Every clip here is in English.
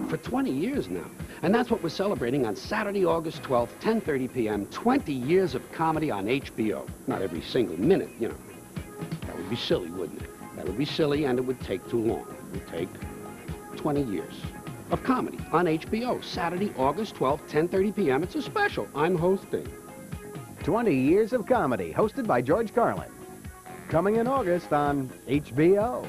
For 20 years now. And that's what we're celebrating on Saturday, August 12th, 10:30 p.m., 20 years of comedy on HBO. Not every single minute, you know. That would be silly, wouldn't it? That would be silly, and it would take too long. It would take 20 years of comedy on HBO. Saturday, August 12th, 10:30 p.m. It's a special. I'm hosting. 20 Years of Comedy, hosted by George Carlin. Coming in August on HBO.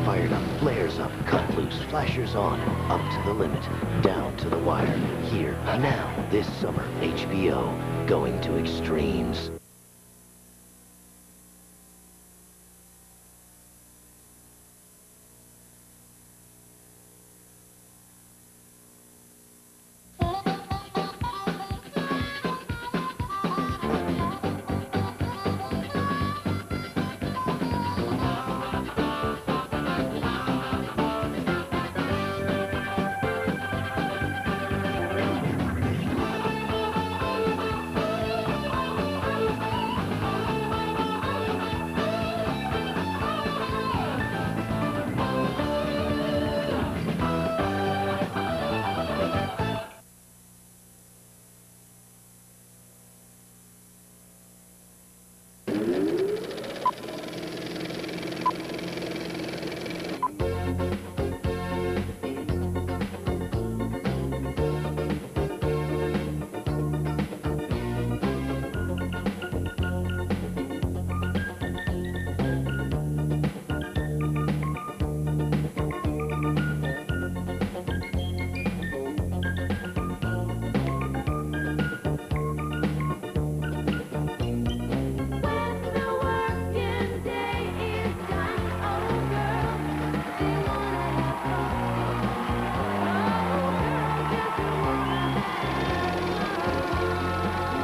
Fired up, flares up, cut loose, flashers on, up to the limit, down to the wire. Here, now, this summer, HBO, going to extremes.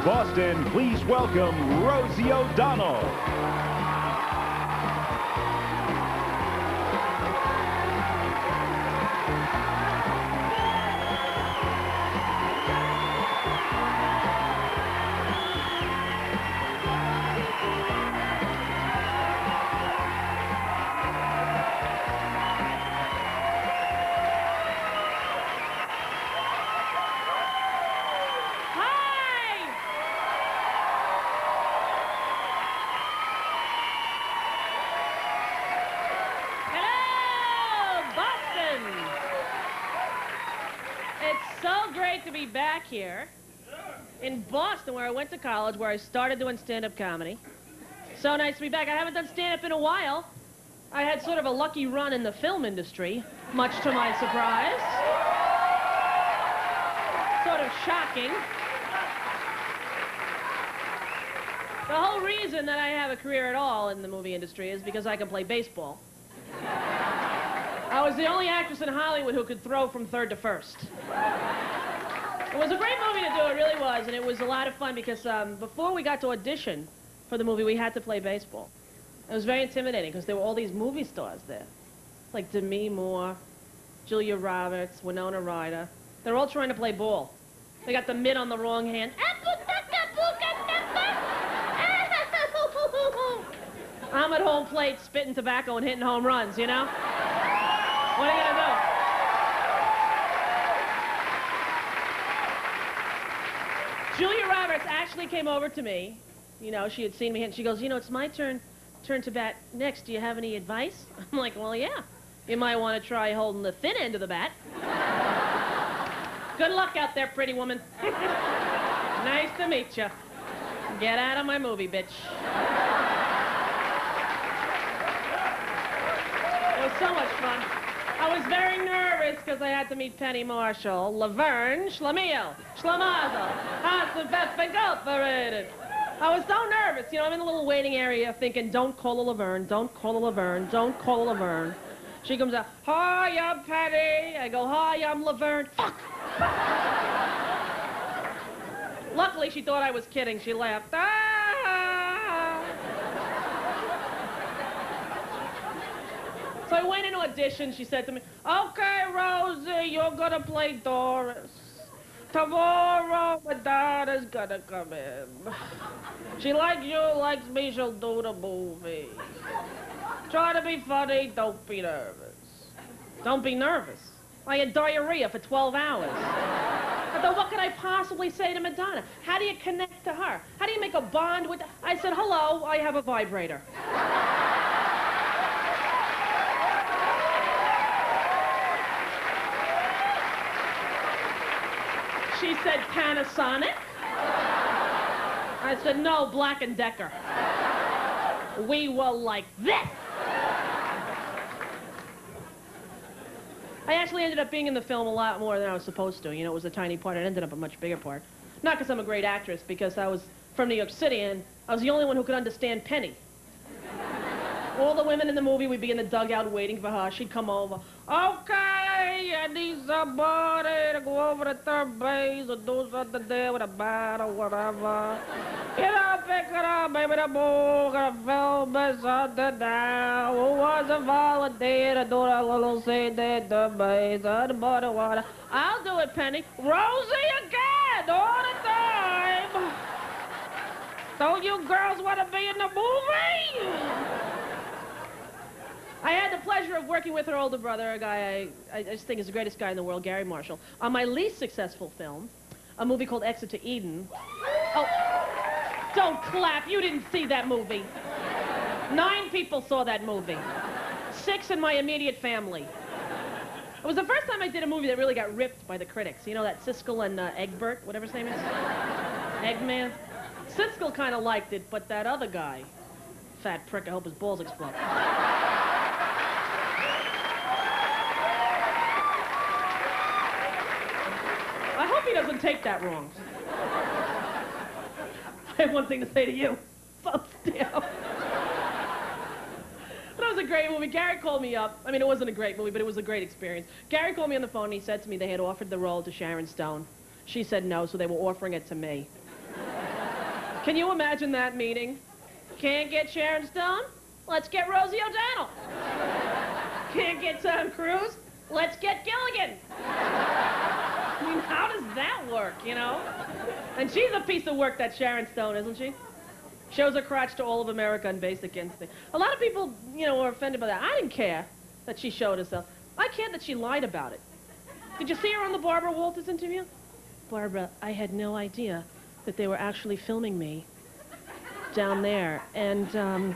Boston, please welcome Rosie O'Donnell. To be back here in Boston, where I went to college, where I started doing stand-up comedy. So nice to be back. I haven't done stand-up in a while. I had sort of a lucky run in the film industry, much to my surprise. Sort of shocking. The whole reason that I have a career at all in the movie industry is because I can play baseball. I was the only actress in Hollywood who could throw from third to first. It was a great movie to do, it really was, and it was a lot of fun because before we got to audition for the movie, we had to play baseball. It was very intimidating because there were all these movie stars there. Like Demi Moore, Julia Roberts, Winona Ryder. They're all trying to play ball. They got the mitt on the wrong hand. I'm at home plate spitting tobacco and hitting home runs, you know? What are you gonna do? Julia Roberts actually came over to me. You know, she had seen me hit, and she goes, you know, it's my turn to bat next. Do you have any advice? I'm like, well, yeah. You might want to try holding the thin end of the bat. Good luck out there, pretty woman. Nice to meet you. Get out of my movie, bitch. It was so much fun. I was very nervous because I had to meet Penny Marshall, Laverne, Schlemiel, Schlemazel, Hasselbeff, Incorporated. I was so nervous. You know, I'm in the little waiting area thinking, don't call a Laverne, don't call a Laverne, don't call a Laverne. She comes out, hi, I'm Penny. I go, hi, I'm Laverne. Fuck! Luckily, she thought I was kidding. She laughed. Ah! So I went in audition. She said to me, okay, Rosie, you're going to play Doris. Tomorrow, Madonna's going to come in. She likes you, likes me, she'll do the movie. Try to be funny, don't be nervous. Don't be nervous. I had diarrhea for 12 hours. I thought, what could I possibly say to Madonna? How do you connect to her? How do you make a bond with... I said, hello, I have a vibrator. She said, Panasonic? I said, no, Black & Decker. We were like this. I actually ended up being in the film a lot more than I was supposed to. You know, it was a tiny part. It ended up a much bigger part. Not because I'm a great actress, because I was from New York City, and I was the only one who could understand Penny. All the women in the movie, we'd be in the dugout waiting for her. She'd come over. Okay, I need somebody to go over to third base or do something there with a bat or whatever. You know, pick it up, baby, the ball, gonna film me something now. Who wants a volunteer to do that little scene there, third base, or the bottle water? I'll do it, Penny. Rosie again, all the time. Don't you girls want to be in the movie? I had the pleasure of working with her older brother, a guy I just think is the greatest guy in the world, Gary Marshall, on my least successful film, a movie called Exit to Eden. Oh, don't clap. You didn't see that movie. 9 people saw that movie. 6 in my immediate family. It was the first time I did a movie that really got ripped by the critics. You know, that Siskel and Egbert, whatever his name is? Eggman? Siskel kind of liked it, but that other guy, fat prick, I hope his balls explode. I hope he doesn't take that wrong. I have one thing to say to you. Thumbs down. But it was a great movie. Gary called me up. I mean, it wasn't a great movie, but it was a great experience. Gary called me on the phone, and he said to me they had offered the role to Sharon Stone. She said no, so they were offering it to me. Can you imagine that meeting? Can't get Sharon Stone? Let's get Rosie O'Donnell. Can't get Tom Cruise? Let's get Gilligan. I mean, how does that work, you know? And she's a piece of work, that Sharon Stone, isn't she? Shows her crotch to all of America and Basic Instinct. A lot of people, you know, were offended by that. I didn't care that she showed herself. I cared that she lied about it. Did you see her on the Barbara Walters interview? Barbara, I had no idea that they were actually filming me down there. And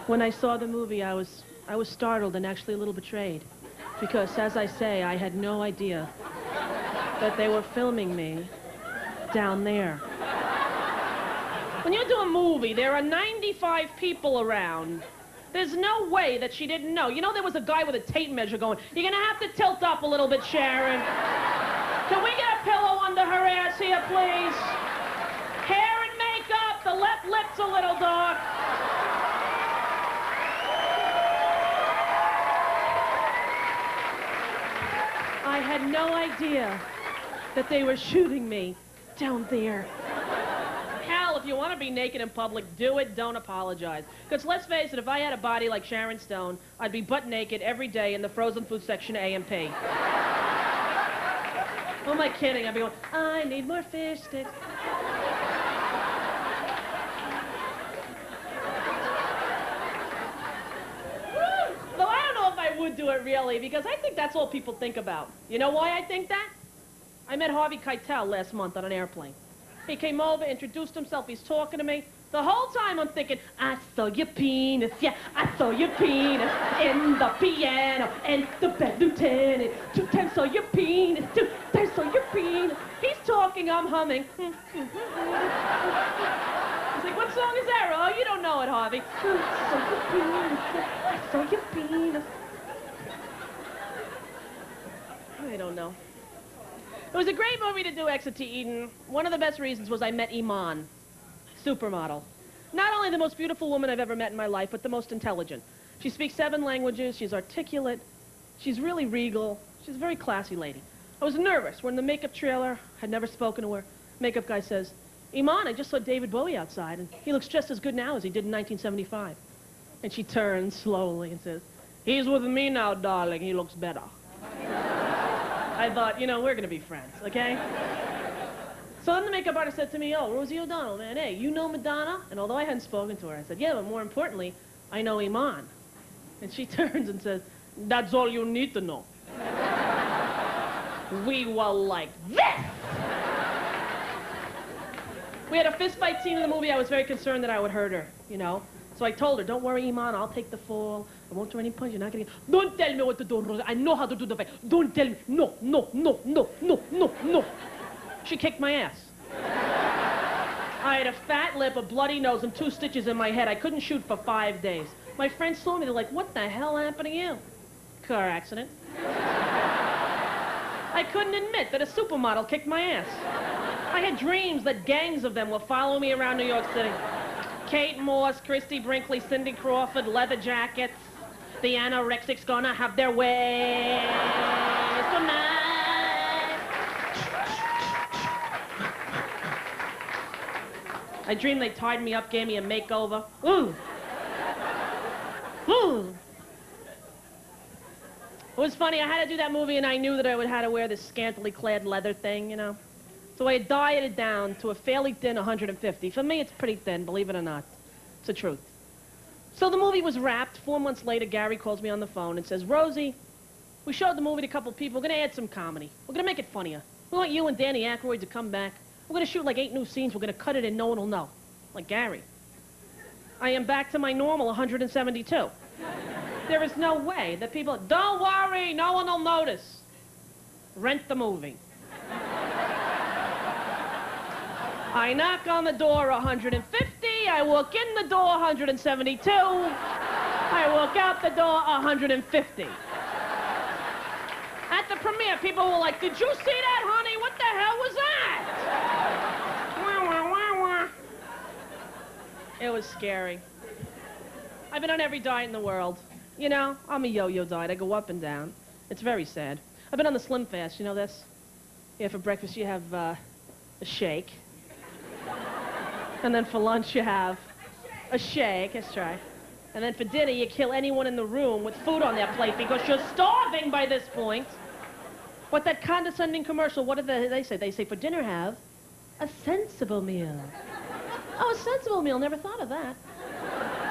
when I saw the movie, I was startled and actually a little betrayed. Because, as I say, I had no idea that they were filming me down there. When you do a movie, there are 95 people around. There's no way that she didn't know. You know, there was a guy with a tape measure going, you're gonna have to tilt up a little bit, Sharon. Can we get a pillow under her ass here, please? Hair and makeup, the left lip's a little dark. I had no idea that they were shooting me down there. Hell, if you want to be naked in public, do it, don't apologize. Because let's face it, if I had a body like Sharon Stone, I'd be butt naked every day in the frozen food section of A&P. Who am I kidding? I'd be going, I need more fish sticks. Though I don't know if I would do it really, because I think that's all people think about. You know why I think that? I met Harvey Keitel last month on an airplane. He came over, introduced himself, he's talking to me. The whole time I'm thinking, I saw your penis, yeah, I saw your penis in the piano and the bedroom tennis. 2 times saw your penis, 2 times saw your penis. He's talking, I'm humming. He's like, what song is that? Oh, you don't know it, Harvey. I saw your penis, I saw your penis. I don't know. It was a great movie to do, Exit to Eden. One of the best reasons was I met Iman, supermodel. Not only the most beautiful woman I've ever met in my life, but the most intelligent. She speaks 7 languages, she's articulate, she's really regal, she's a very classy lady. I was nervous. We're in the makeup trailer, had never spoken to her. Makeup guy says, Iman, I just saw David Bowie outside, and he looks just as good now as he did in 1975. And she turns slowly and says, he's with me now, darling, he looks better. I thought, you know, we're going to be friends, okay? So then the makeup artist said to me, oh, Rosie O'Donnell, man, hey, you know Madonna? And although I hadn't spoken to her, I said, yeah, but more importantly, I know Iman. And she turns and says, that's all you need to know. We were like this! We had a fist fight scene in the movie. I was very concerned that I would hurt her, you know? So I told her, don't worry, Iman, I'll take the fall. I won't throw any punch. You're not gonna get... Don't tell me what to do, Rosa. I know how to do the fight. Don't tell me. No, no, no, no, no, no, no. She kicked my ass. I had a fat lip, a bloody nose, and 2 stitches in my head. I couldn't shoot for 5 days. My friends saw me. They're like, what the hell happened to you? Car accident. I couldn't admit that a supermodel kicked my ass. I had dreams that gangs of them were following me around New York City. Kate Moss, Christy Brinkley, Cindy Crawford, leather jackets. The anorexics gonna have their way tonight. I dreamed they tied me up, gave me a makeover. Ooh. Ooh. It was funny, I had to do that movie and I knew that I would have to wear this scantily clad leather thing, you know? So I dieted down to a fairly thin 150. For me, it's pretty thin, believe it or not. It's the truth. So the movie was wrapped. 4 months later, Gary calls me on the phone and says, Rosie, we showed the movie to a couple people. We're going to add some comedy. We're going to make it funnier. We want you and Danny Aykroyd to come back. We're going to shoot like 8 new scenes. We're going to cut it and no one will know. Like Gary. I am back to my normal 172. There is no way that people... Don't worry, no one will notice. Rent the movie. I knock on the door 150, I walk in the door 172, I walk out the door 150. At the premiere, people were like, did you see that, honey? What the hell was that? Wah, wah, wah, wah. It was scary. I've been on every diet in the world. You know, I'm a yo-yo diet. I go up and down. It's very sad. I've been on the Slim Fast. You know this? Yeah, for breakfast you have a shake. And then for lunch you have a shake, that's right. And then for dinner you kill anyone in the room with food on their plate because you're starving by this point. What that condescending commercial, what do they say? They say, for dinner have a sensible meal. Oh, a sensible meal, never thought of that.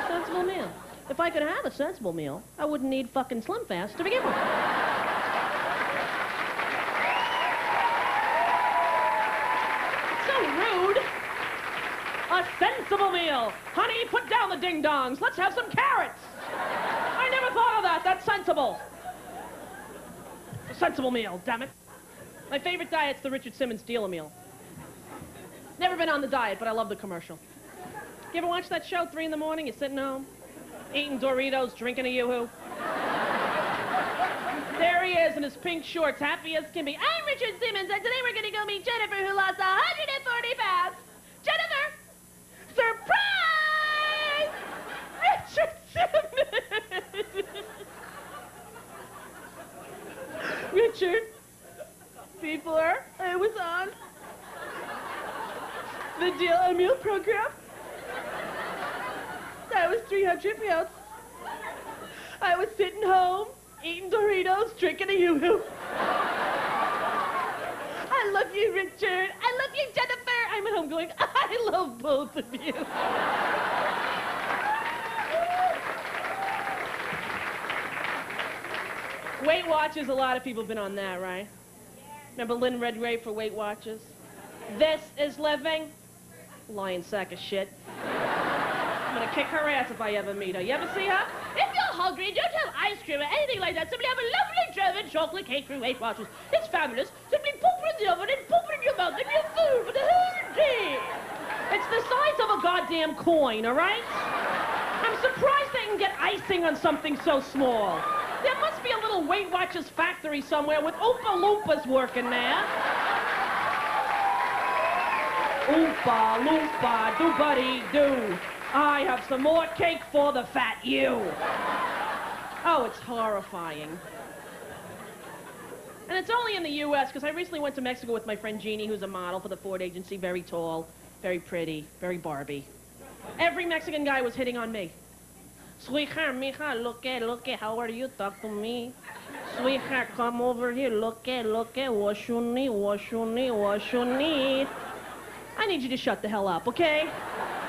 Sensible meal. If I could have a sensible meal, I wouldn't need fucking Slim Fast to begin with. A sensible meal. Honey, put down the ding-dongs. Let's have some carrots. I never thought of that. That's sensible. A sensible meal, damn it. My favorite diet's the Richard Simmons Deal-A Meal. Never been on the diet, but I love the commercial. You ever watch that show, 3 in the morning? You're sitting home, eating Doritos, drinking a Yoo-Hoo. There he is in his pink shorts, happy as can be. I'm Richard Simmons, and today we're going to go meet Jennifer, who lost 140 pounds. Jennifer! Surprise! Richard Simmons! Richard, before I was on the Deal-A Meal program, I was 300 pounds. I was sitting home, eating Doritos, drinking a Yoo-Hoo. I love you, Richard. I love you, Jennifer. I'm at home going, I love both of you. Weight Watchers, a lot of people have been on that, right? Remember Lynn Redgrave for Weight Watchers? This is living. Lying sack of shit. I'm gonna kick her ass if I ever meet her. You ever see her? If you're hungry and don't have ice cream or anything like that, simply have a lovely German chocolate cake from Weight Watchers. It's fabulous. Simply poop it in the oven and poop it in your mouth and your food for the whole day. It's the size of a goddamn coin, all right? I'm surprised they can get icing on something so small. There must be a little Weight Watchers factory somewhere with Oompa Loompas working there. Oompa Loompa doo-buddy-doo. I have some more cake for the fat you. Oh, it's horrifying. And it's only in the U.S., because I recently went to Mexico with my friend Jeannie, who's a model for the Ford agency, very tall, very pretty, very Barbie. Every Mexican guy was hitting on me. Sweetheart, mija, look at, how are you? Talk to me. Sweetheart, come over here, look at, what you need, what you need, what you need. I need you to shut the hell up, okay?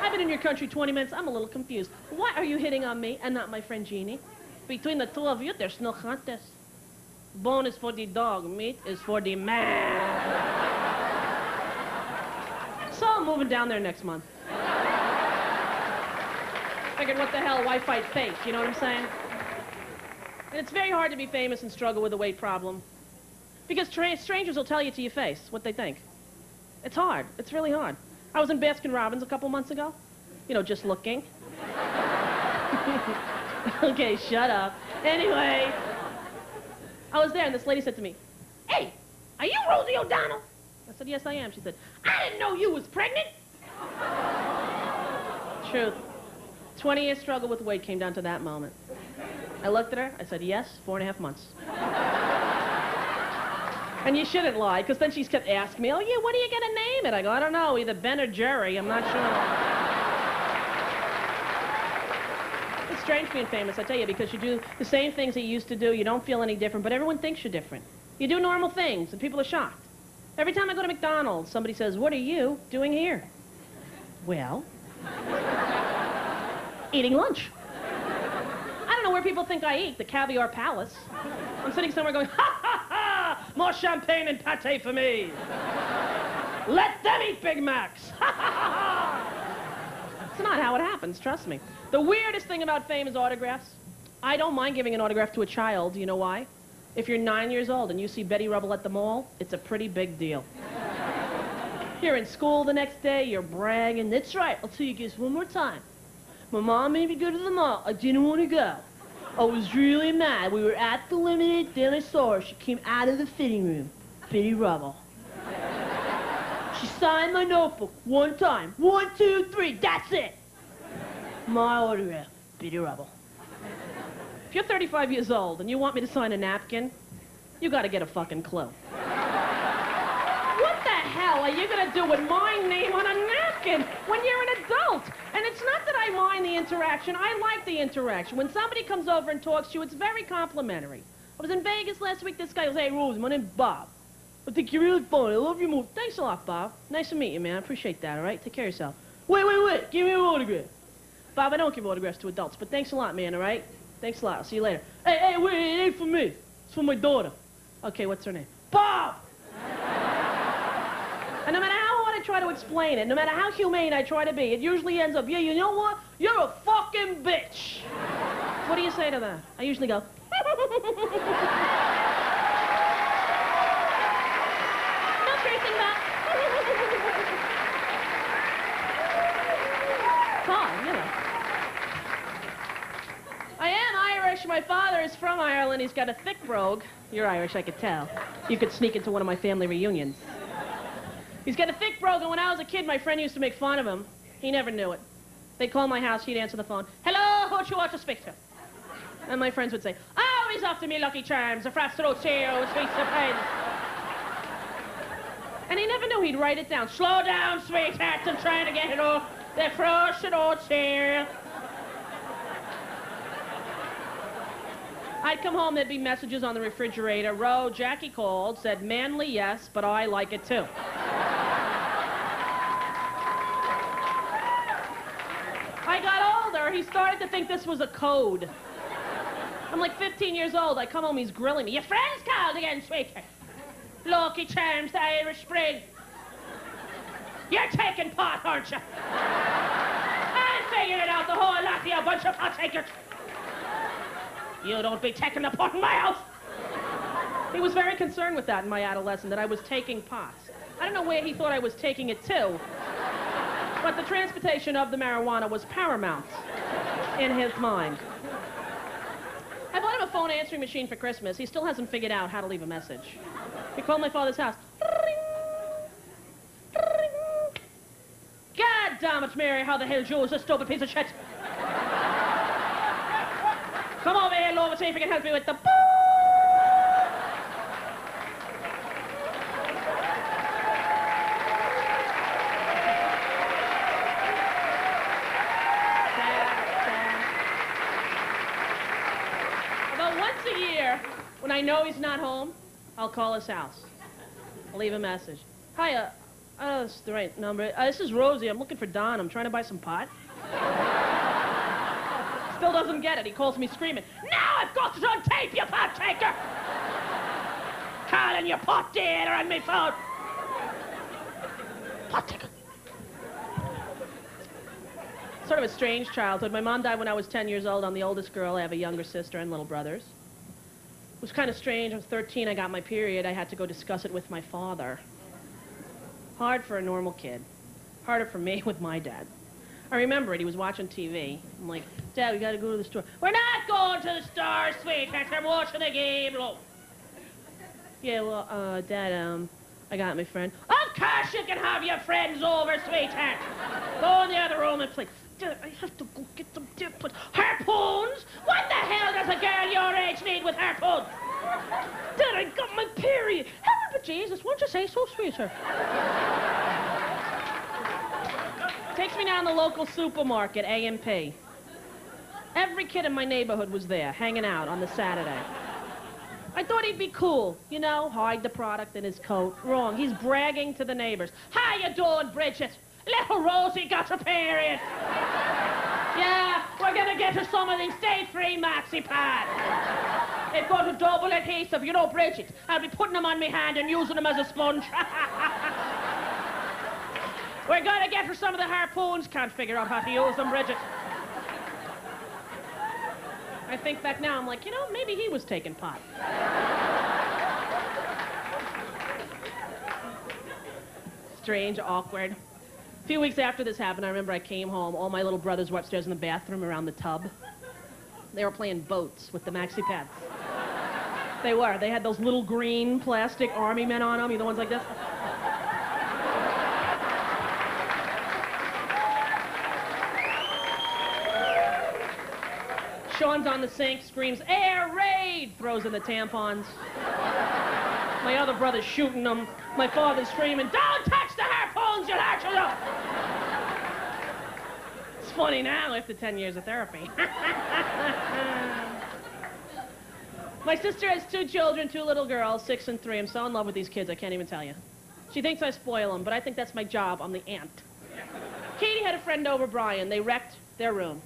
I've been in your country 20 minutes. I'm a little confused. Why are you hitting on me and not my friend Jeannie? Between the two of you, there's no contest. Bone is for the dog, meat is for the man. So I'm moving down there next month. Figured, what the hell, why fight fate, you know what I'm saying? And it's very hard to be famous and struggle with a weight problem. Because strangers will tell you to your face what they think. It's hard. It's really hard. I was in Baskin-Robbins a couple months ago. You know, just looking. Okay, shut up. Anyway, I was there, and this lady said to me, "Hey, are you Rosie O'Donnell?" I said, "Yes, I am." She said, "I didn't know you was pregnant." Truth. 20-year struggle with weight came down to that moment. I looked at her. I said, "Yes, 4.5 months." And you shouldn't lie, because then she kept asking me, "Oh, yeah, what are you going to name it?" I go, "I don't know, either Ben or Jerry. I'm not sure." It's strange being famous, I tell you, because you do the same things that you used to do. You don't feel any different, but everyone thinks you're different. You do normal things, and people are shocked. Every time I go to McDonald's, somebody says, "What are you doing here?" Well, eating lunch. I don't know where people think I eat, the Caviar Palace. I'm sitting somewhere going, "Ha, ha, ha! More champagne and pate for me. Let them eat Big Macs. Ha, ha, ha, ha!" It's not how it happens, trust me. The weirdest thing about fame is autographs. I don't mind giving an autograph to a child. You know why? If you're 9 years old and you see Betty Rubble at the mall, it's a pretty big deal. You're in school the next day, you're bragging. "That's right, I'll tell you guys one more time. My mom made me go to the mall. I didn't want to go. I was really mad. We were at the Limited, then I saw her. She came out of the fitting room. Betty Rubble. She signed my notebook one time. 1, 2, 3, that's it. My autograph, Betty Rubble." If you're 35 years old and you want me to sign a napkin, you got to get a fucking clue. What the hell are you going to do with my name on a napkin when you're an adult? And it's not that I mind the interaction. I like the interaction. When somebody comes over and talks to you, it's very complimentary. I was in Vegas last week. This guy goes, "Hey, Rose, my name's Bob. I think you're really funny. I love your movie." "Thanks a lot, Bob. Nice to meet you, man. I appreciate that, all right? Take care of yourself." Wait. Give me an autograph." "Bob, I don't give autographs to adults, but thanks a lot, man, all right? Thanks a lot. I'll see you later." Hey, wait, it ain't for me. It's for my daughter." "Okay, what's her name?" "Bob!" And no matter how hard I try to explain it, no matter how humane I try to be, it usually ends up, "Yeah, you know what? You're a fucking bitch." What do you say to that? I usually go, "No cursing, Bob." It's hard, you know. I am Irish. My father is from Ireland. He's got a thick brogue. You're Irish, I could tell. You could sneak into one of my family reunions. He's got a thick brogue, and when I was a kid, my friend used to make fun of him. He never knew it. They'd call my house, he'd answer the phone. "Hello, who do you want to speak to?" And my friends would say, "Oh, he's after me Lucky Charms, a frosted oat cereal, sweet surprise." And he never knew. He'd write it down. "Slow down, sweetheart, I'm trying to get it off. The frosted oat cereal." I'd come home, there'd be messages on the refrigerator. "Ro, Jackie called, said manly yes, but I like it too." I got older, he started to think this was a code. I'm like 15 years old, I come home, he's grilling me. "Your friend's called again, sweetheart. Lucky Charms, the Irish Spring. You're taking pot, aren't you?" "I figured it out, the whole lot of you, a bunch of pot takers. You don't be taking the pot in my house." He was very concerned with that in my adolescence, that I was taking pot. I don't know where he thought I was taking it to, but the transportation of the marijuana was paramount in his mind. I bought him a phone answering machine for Christmas. He still hasn't figured out how to leave a message. He called my father's house. "God damn it, Mary, how the hell you use this stupid piece of shit? Come over here, Lord, see if you can help me with the About once a year, when I know he's not home, I'll call his house. I'll leave a message. "Hi, that's the right number. This is Rosie. I'm looking for Don. I'm trying to buy some pot." Still doesn't get it. He calls me screaming, "Now I've got it on tape, you pot taker!" calling your pot dealer on my phone. Pot ticker. Sort of a strange childhood. My mom died when I was 10 years old. I'm the oldest girl. I have a younger sister and little brothers. It was kind of strange. I was 13. I got my period. I had to go discuss it with my father. Hard for a normal kid. Harder for me with my dad. I remember it. He was watching TV. I'm like, Dad, we got to go to the store. We're not going to the store, sweetheart. I'm watching the game. Look. Yeah, well, Dad, I got my friend. Of course you can have your friends over, sweetheart. Go in the other room and play. Dad, I have to go get some different harpoons. What the hell does a girl your age need with harpoons? Dad, I got my period. Heaven but Jesus, won't you say so, sweetheart? Takes me down to the local supermarket, A&P. Every kid in my neighborhood was there, hanging out on the Saturday. I thought he'd be cool, you know, hide the product in his coat. Wrong, he's bragging to the neighbors. How you doing, Bridget? Little Rosie got her period. Yeah, we're gonna get her some of these stay-free maxi pads. They've got a double adhesive, you know, Bridget. I'll be putting them on my hand and using them as a sponge. We're gonna get her some of the harpoons. Can't figure out how to use them, Bridget. I think back now, I'm like, you know, maybe he was taking pot. Strange, awkward. A few weeks after this happened, I remember I came home. All my little brothers were upstairs in the bathroom around the tub. They were playing boats with the maxi pads. They were. They had those little green plastic army men on them. You know, the ones like this? Sean's on the sink, screams, "Air raid!" Throws in the tampons. My other brother's shooting them. My father's screaming, "Don't touch the harpoons, you'll hurt yourself!" It's funny now after 10 years of therapy. My sister has 2 children, 2 little girls, 6 and 3. I'm so in love with these kids, I can't even tell you. She thinks I spoil them, but I think that's my job. I'm the aunt. Katie had a friend over, Brian. They wrecked their room.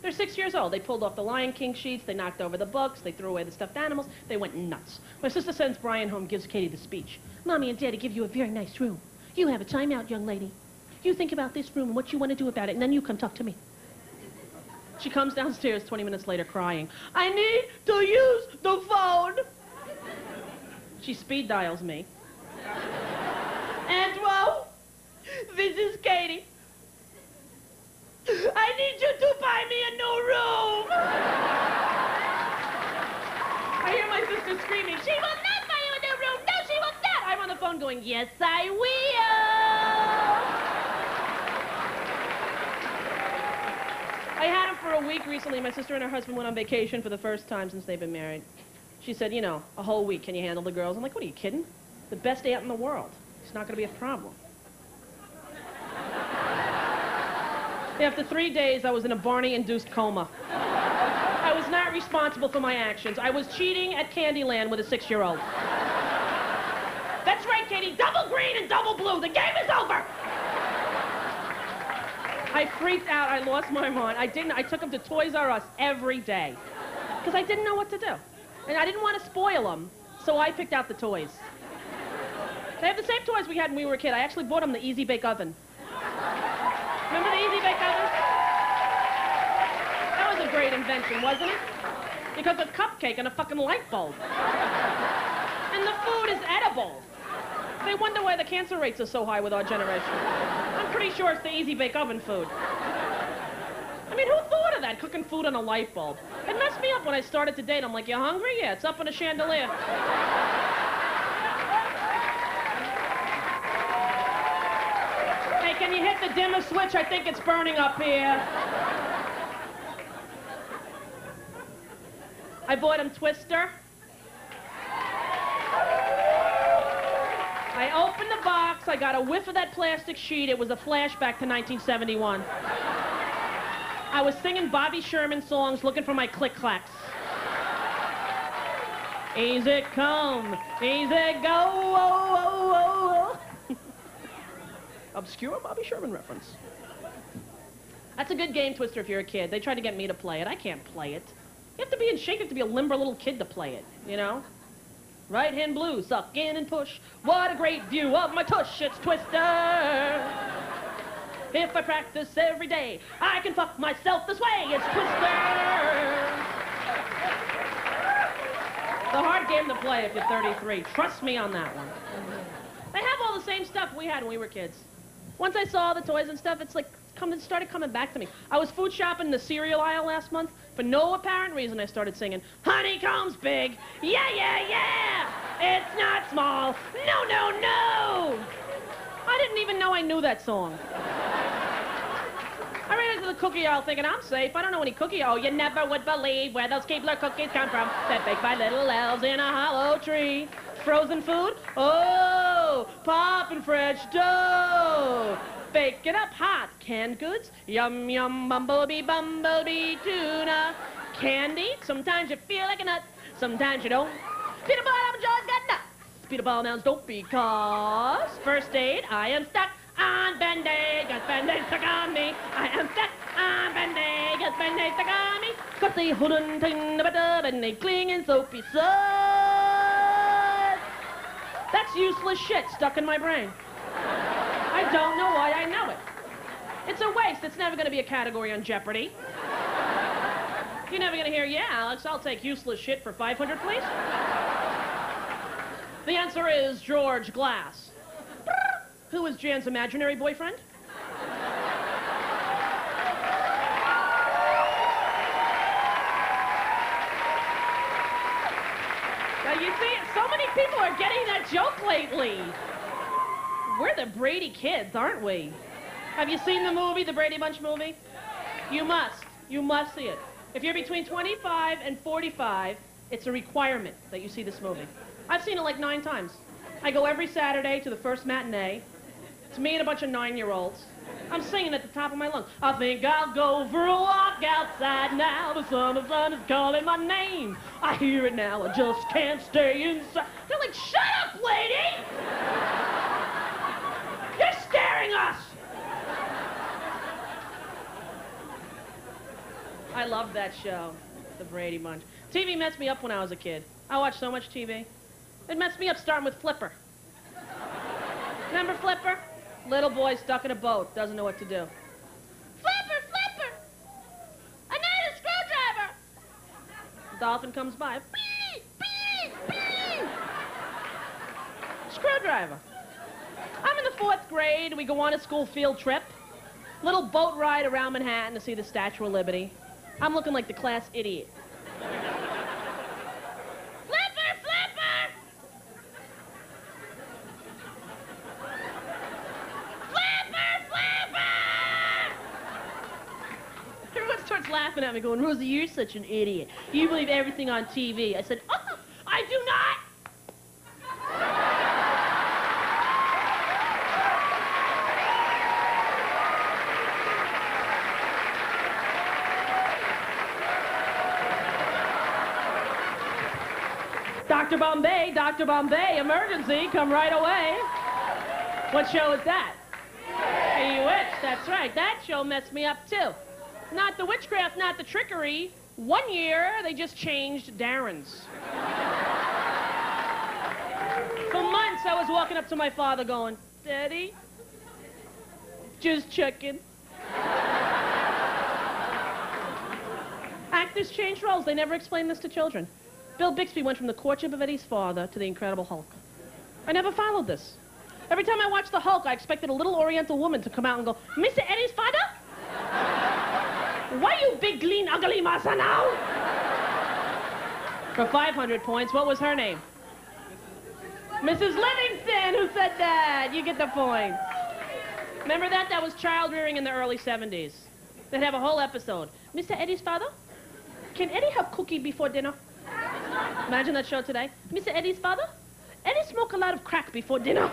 They're 6 years old. They pulled off the Lion King sheets. They knocked over the books. They threw away the stuffed animals. They went nuts. My sister sends Brian home, gives Katie the speech. Mommy and Daddy give you a very nice room. You have a timeout, young lady. You think about this room and what you want to do about it, and then you come talk to me. She comes downstairs 20 minutes later crying. I need to use the phone. She speed dials me. Andrew, this is Katie. I need you to buy me a new room. I hear my sister screaming, she will not buy you a new room. No, she will not. I'm on the phone going, yes, I will. I had him for a week recently. My sister and her husband went on vacation for the first time since they've been married. She said, you know, a whole week, can you handle the girls? I'm like, what are you kidding? The best aunt in the world. It's not going to be a problem. After 3 days, I was in a Barney-induced coma. I was not responsible for my actions. I was cheating at Candyland with a 6-year-old. That's right, Katie. Double green and double blue. The game is over. I freaked out. I lost my mind. I took him to Toys R Us every day because I didn't know what to do. And I didn't want to spoil them, so I picked out the toys. They have the same toys we had when we were a kid. I actually bought them the Easy Bake Oven. Remember the Easy Bake Oven? That was a great invention, wasn't it? Because a cupcake and a fucking light bulb. And the food is edible. They wonder why the cancer rates are so high with our generation. I'm pretty sure it's the Easy Bake Oven food. I mean, who thought of that, cooking food on a light bulb? It messed me up when I started to date. I'm like, you hungry? Yeah, it's up on a chandelier. Can you hit the dimmer switch? I think it's burning up here. I bought him Twister. I opened the box. I got a whiff of that plastic sheet. It was a flashback to 1971. I was singing Bobby Sherman songs looking for my click-clacks. Easy come, easy go, oh, oh, oh, oh. Obscure Bobby Sherman reference. That's a good game, Twister, if you're a kid. They tried to get me to play it. I can't play it. You have to be in shape. You have to be a limber little kid to play it, you know? Right hand blue, suck in and push. What a great view of my tush, it's Twister. If I practice every day, I can fuck myself this way, it's Twister. It's a hard game to play if you're 33. Trust me on that one. They have all the same stuff we had when we were kids. Once I saw the toys and stuff, it's like started coming back to me. I was food shopping in the cereal aisle last month. For no apparent reason, I started singing, Honeycomb's big, yeah, yeah, yeah. It's not small, no, no, no. I didn't even know I knew that song. I ran into the cookie aisle thinking, I'm safe. I don't know any cookie. Oh, you never would believe where those Keebler cookies come from. They're baked by little elves in a hollow tree. Frozen food? Oh, poppin' fresh dough. Bake it up hot. Canned goods? Yum, yum, bumblebee, bumblebee, tuna. Candy? Sometimes you feel like a nut. Sometimes you don't. Peanut butter, I'm George got nuts. Peanut butter nouns don't because. First aid, I am stuck on Band-Aid. Got Band-Aid stuck on me. I am stuck on Band-Aid. Got Band-Aid stuck on me. Got the hoodin' ting, Band-Aid clinging soapy suds. That's useless shit stuck in my brain. I don't know why I know it. It's a waste. It's never going to be a category on Jeopardy. You're never going to hear, yeah, Alex, I'll take useless shit for 500, please. The answer is George Glass. Who is Jan's imaginary boyfriend? Now, you see, so many people are getting that joke lately. We're the Brady kids, aren't we? Have you seen the movie, the Brady Bunch movie? You must. You must see it. If you're between 25 and 45, it's a requirement that you see this movie. I've seen it like 9 times. I go every Saturday to the first matinee. It's me and a bunch of 9-year-olds. I'm singing at the top of my lungs. I think I'll go for a walk outside now. The sun is calling my name. I hear it now. I just can't stay inside. They're like, shut up, lady! You're scaring us! I love that show, The Brady Bunch. TV messed me up when I was a kid. I watched so much TV. It messed me up starting with Flipper. Remember Flipper? Little boy stuck in a boat, doesn't know what to do. Flipper, Flipper! I need a screwdriver! The dolphin comes by. Beep, beep, beep. Screwdriver. I'm in the 4th grade. We go on a school field trip. Little boat ride around Manhattan to see the Statue of Liberty. I'm looking like the class idiot. Flipper, Flipper! Flipper, Flipper! Everyone starts laughing at me going, Rosie, you're such an idiot. You believe everything on TV. I said, oh, I do not! Dr. Bombay, emergency, come right away. What show is that? Bewitched, that's right. That show messed me up, too. Not the witchcraft, not the trickery. One year, they just changed Darren's. For months, I was walking up to my father going, Daddy, just checking. Actors change roles. They never explain this to children. Bill Bixby went from the courtship of Eddie's father to the Incredible Hulk. I never followed this. Every time I watched the Hulk, I expected a little Oriental woman to come out and go, Mr. Eddie's father? Why you big, lean, ugly massa now? For 500 points, what was her name? Mrs. Livingston, who said that? You get the point. Remember that? That was child rearing in the early 70s. They'd have a whole episode. Mr. Eddie's father? Can Eddie have cookie before dinner? Imagine that show today. Mr. Eddie's father? Eddie smoked a lot of crack before dinner.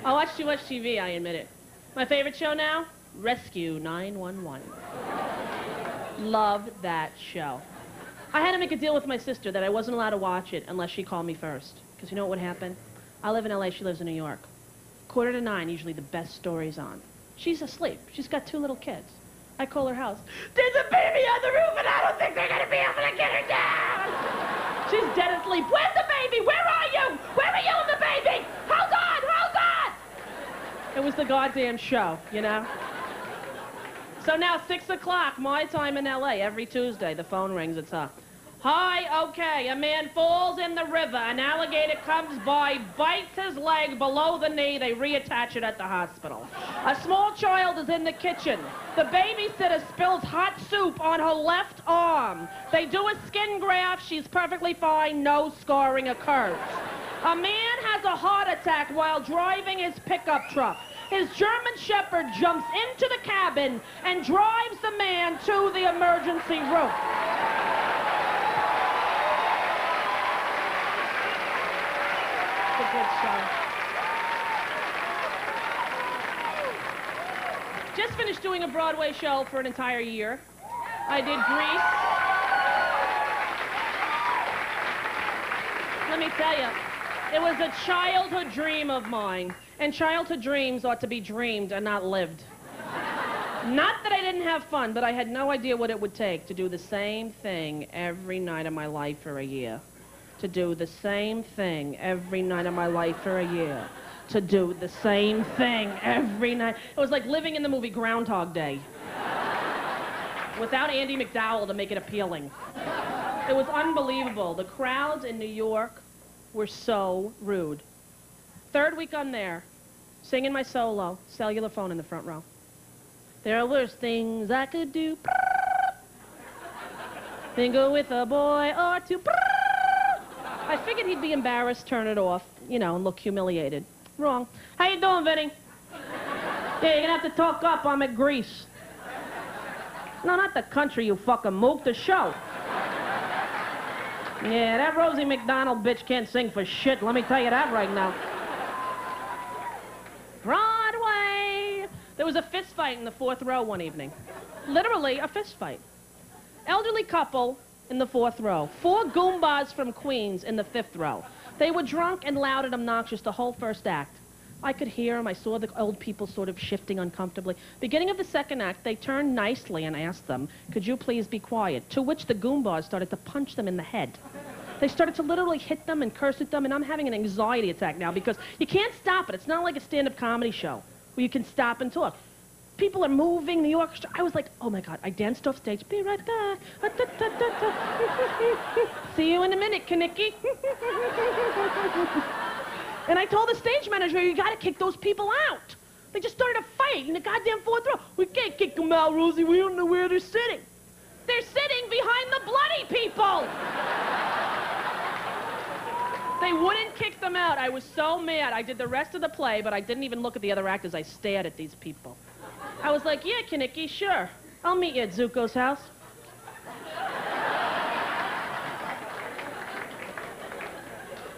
I watch too much TV, I admit it. My favorite show now? Rescue 911. Love that show. I had to make a deal with my sister that I wasn't allowed to watch it unless she called me first. Because you know what would happen? I live in L.A., she lives in New York. 8:45, usually the best story's on. She's asleep. She's got 2 little kids. I call her house. There's a baby on the roof, and I don't think they're going to be able to get her down. She's dead asleep. Where's the baby? Where are you? Where are you and the baby? Hold on, hold on. It was the goddamn show, you know? So now, 6 o'clock, my time in L.A., every Tuesday, the phone rings, it's her. Hi, okay, a man falls in the river, an alligator comes by, bites his leg below the knee, they reattach it at the hospital. A small child is in the kitchen. The babysitter spills hot soup on her left arm. They do a skin graft, she's perfectly fine, no scarring occurs. A man has a heart attack while driving his pickup truck. His German Shepherd jumps into the cabin and drives the man to the emergency room. Good show. Just finished doing a Broadway show for an entire year. I did Grease. Let me tell you, it was a childhood dream of mine, and childhood dreams ought to be dreamed and not lived. Not that I didn't have fun, but I had no idea what it would take to do the same thing every night of my life for a year. To do the same thing every night of my life for a year. To do the same thing every night. It was like living in the movie Groundhog Day. Without Andy McDowell to make it appealing. It was unbelievable. The crowds in New York were so rude. Third week I'm there, singing my solo, cellular phone in the front row. There are worse things I could do than go with a boy or two. I figured he'd be embarrassed, turn it off, you know, and look humiliated. Wrong. How you doing, Vinny? Yeah, you're gonna have to talk up. I'm at Grease. No, not the country, you fucking mook. The show. Yeah, that Rosie McDonald bitch can't sing for shit. Let me tell you that right now. Broadway. There was a fist fight in the 4th row one evening. Literally a fist fight. Elderly couple in the 4th row. 4 Goombas from Queens in the 5th row. They were drunk and loud and obnoxious the whole first act. I could hear them. I saw the old people sort of shifting uncomfortably. Beginning of the second act, they turned nicely and asked them, could you please be quiet? To which the Goombas started to punch them in the head. They started to literally hit them and curse at them, and I'm having an anxiety attack now because you can't stop it. It's not like a stand-up comedy show where you can stop and talk. People are moving, the orchestra. I was like, oh my God, I danced off stage. Be right back. See you in a minute, Kanicki. And I told the stage manager, you gotta kick those people out. They just started a fight in the goddamn 4th row. We can't kick them out, Rosie. We don't know where they're sitting. They're sitting behind the bloody people. They wouldn't kick them out. I was so mad. I did the rest of the play, but I didn't even look at the other actors. I stared at these people. I was like, yeah, Kanicki, sure. I'll meet you at Zuko's house.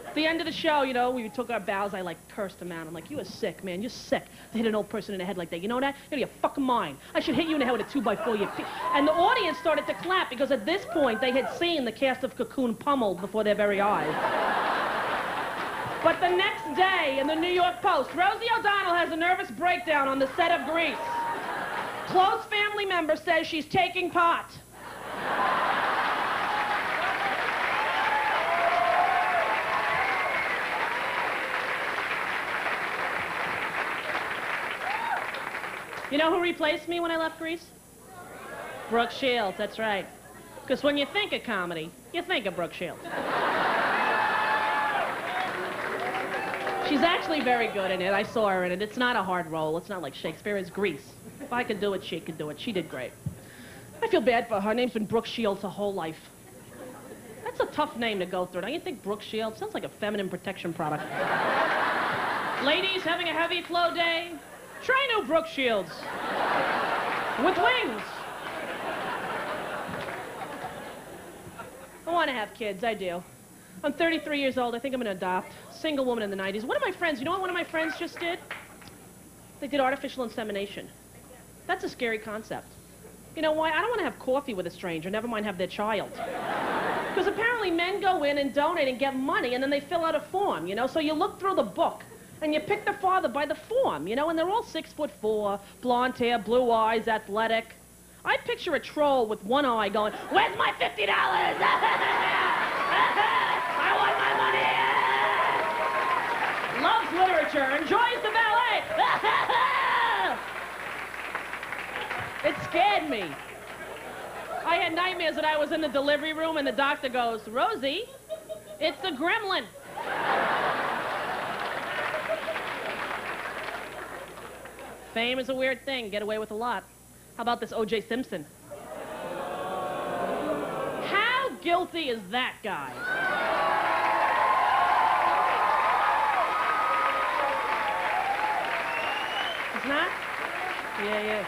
At the end of the show, you know, we took our bows. I, like, cursed them out. I'm like, you are sick, man. You're sick to hit an old person in the head like that. You know that? You're out of your fucking mind. I should hit you in the head with a 2x4. And the audience started to clap because at this point, they had seen the cast of Cocoon pummeled before their very eyes. But the next day, in the New York Post, Rosie O'Donnell has a nervous breakdown on the set of Grease. Close family member says she's taking pot. You know who replaced me when I left Grease? Brooke Shields, that's right. Because when you think of comedy, you think of Brooke Shields. She's actually very good in it. I saw her in it. It's not a hard role. It's not like Shakespeare. It's Grease. If I could do it, she could do it. She did great. I feel bad for her. Her name's been Brooke Shields her whole life. That's a tough name to go through. Don't you think Brooke Shields? Sounds like a feminine protection product. Ladies having a heavy flow day? Try new Brooke Shields. With wings. I want to have kids. I do. I'm 33 years old. I think I'm going to adopt. Single woman in the 90s. One of my friends, you know what one of my friends just did? They did artificial insemination. That's a scary concept. You know why? I don't want to have coffee with a stranger, never mind have their child. Because apparently men go in and donate and get money, and then they fill out a form, you know? So you look through the book, and you pick the father by the form, you know? And they're all 6'4", blonde hair, blue eyes, athletic. I picture a troll with one eye going, "Where's my $50? I want my money!" Loves literature, enjoys the ballet. It scared me. I had nightmares that I was in the delivery room and the doctor goes, "Rosie, it's the gremlin." Fame is a weird thing. Get away with a lot. How about this O.J. Simpson? How guilty is that guy? He's not? Yeah.